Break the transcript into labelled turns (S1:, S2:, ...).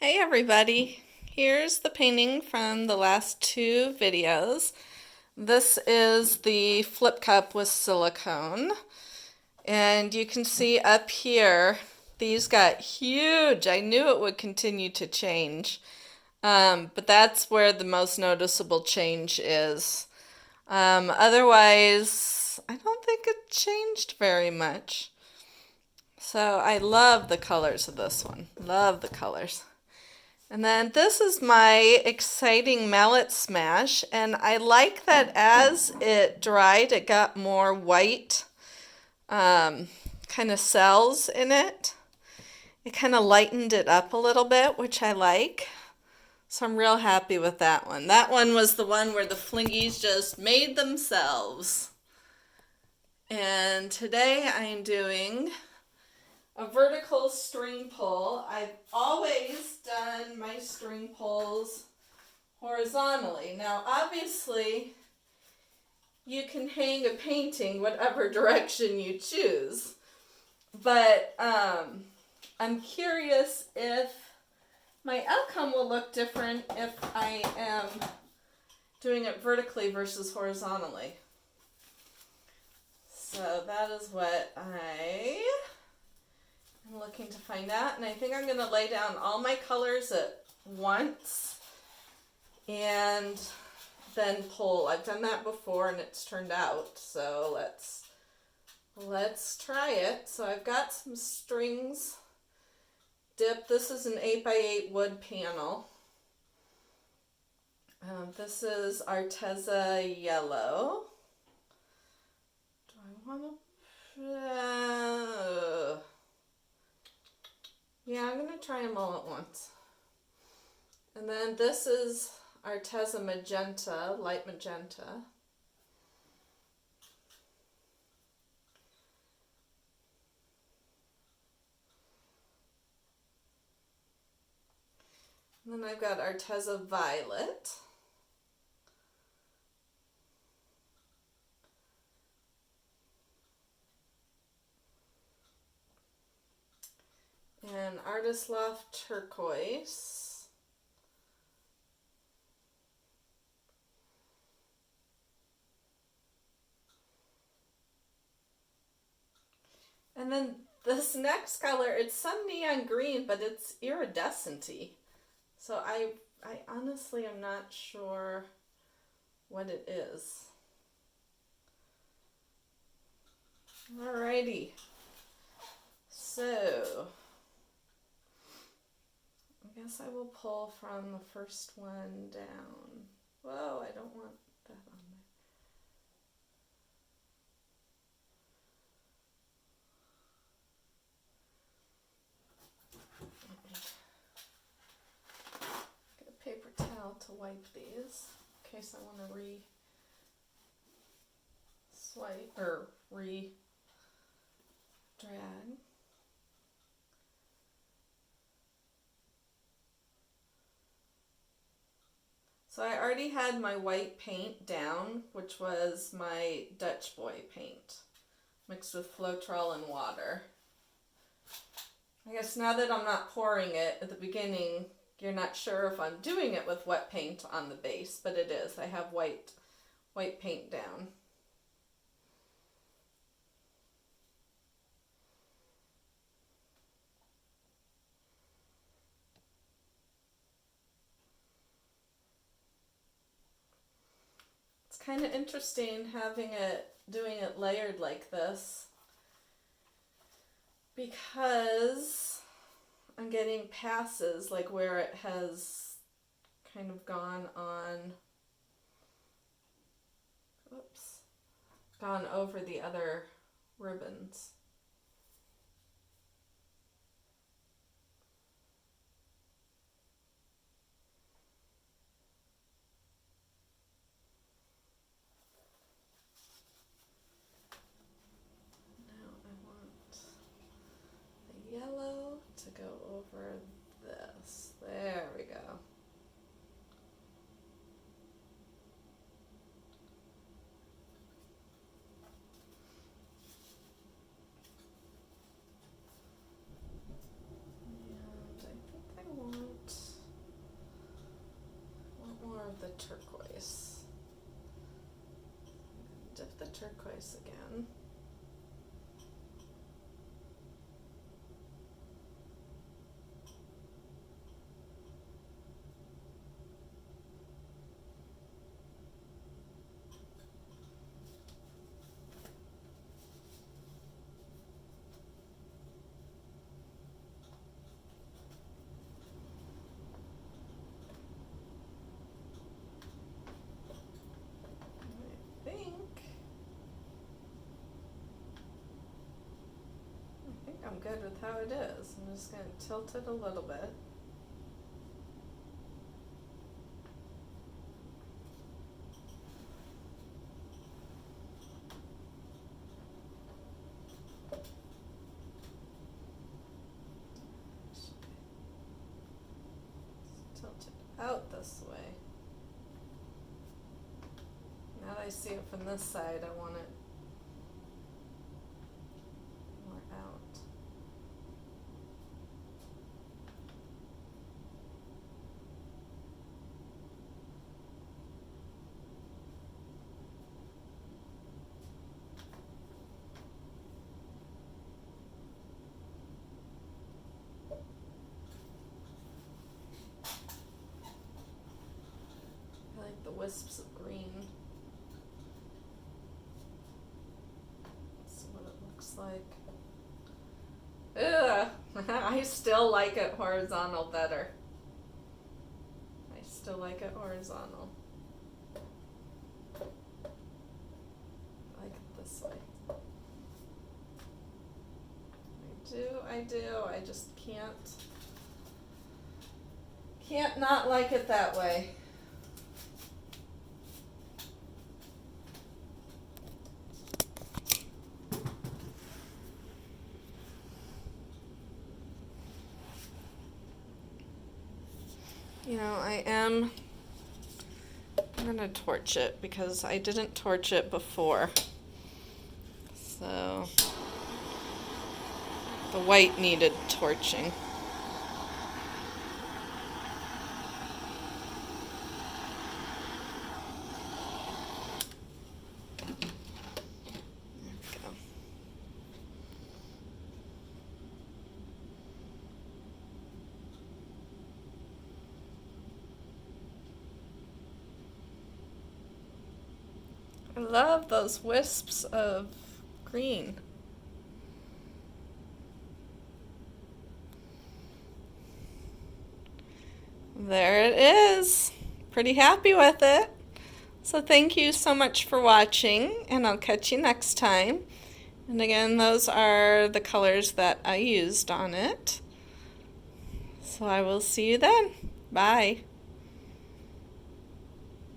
S1: Hey everybody, here's the painting from the last two videos. This is the flip cup with silicone, and you can see up here these got huge. I knew it would continue to change, but that's where the most noticeable change is. Otherwise, I don't think it changed very much. So I love the colors of this one. Love the colors. And then this is my exciting mallet smash, and I like that as it dried, it got more white kind of cells in it. It kind of lightened it up a little bit, which I like. So I'm real happy with that one. That one was the one where the flingies just made themselves. And today I am doing a vertical string pull. I've always done my string pulls horizontally. Now, obviously, you can hang a painting whatever direction you choose, but I'm curious if my outcome will look different if I am doing it vertically versus horizontally. So that is what I'm looking to find out, and I think I'm going to lay down all my colors at once and then pull. I've done that before and it's turned out, so let's try it. So I've got some strings dipped. This is an 8x8 wood panel. This is ARTEZA yellow. Do I want to... Yeah, I'm going to try them all at once. And then this is ARTEZA magenta, light magenta. And then I've got ARTEZA violet. And Artist Loft turquoise. And then this next color, it's some neon green, but it's iridescent-y. So I honestly am not sure what it is. Alrighty. So I guess I will pull from the first one down. Whoa, I don't want that on there. Get a paper towel to wipe these in case I want to re-swipe or re-drag. So I already had my white paint down, which was my Dutch Boy paint, mixed with Floetrol and water. I guess now that I'm not pouring it at the beginning, you're not sure if I'm doing it with wet paint on the base, but it is. I have white paint down. It's kind of interesting doing it layered like this, because I'm getting passes like where it has kind of gone over the other ribbons. Yellow to go over this. There we go. And I think I want turquoise. Dip the turquoise again. I'm good with how it is. I'm just going to tilt it a little bit. Tilt it out this way. Now that I see it from this side, I want it more out. I like the wisps of green. Let's see what it looks like. Ugh! I still like it horizontal better. I still like it horizontal. I like it this way. I do. I just can't not like it that way. You know, I'm gonna torch it because I didn't torch it before. So the white needed torching. There we go. I love those wisps of green. There it is. Pretty happy with it. So thank you so much for watching, and I'll catch you next time. And again, those are the colors that I used on it. So I will see you then. Bye.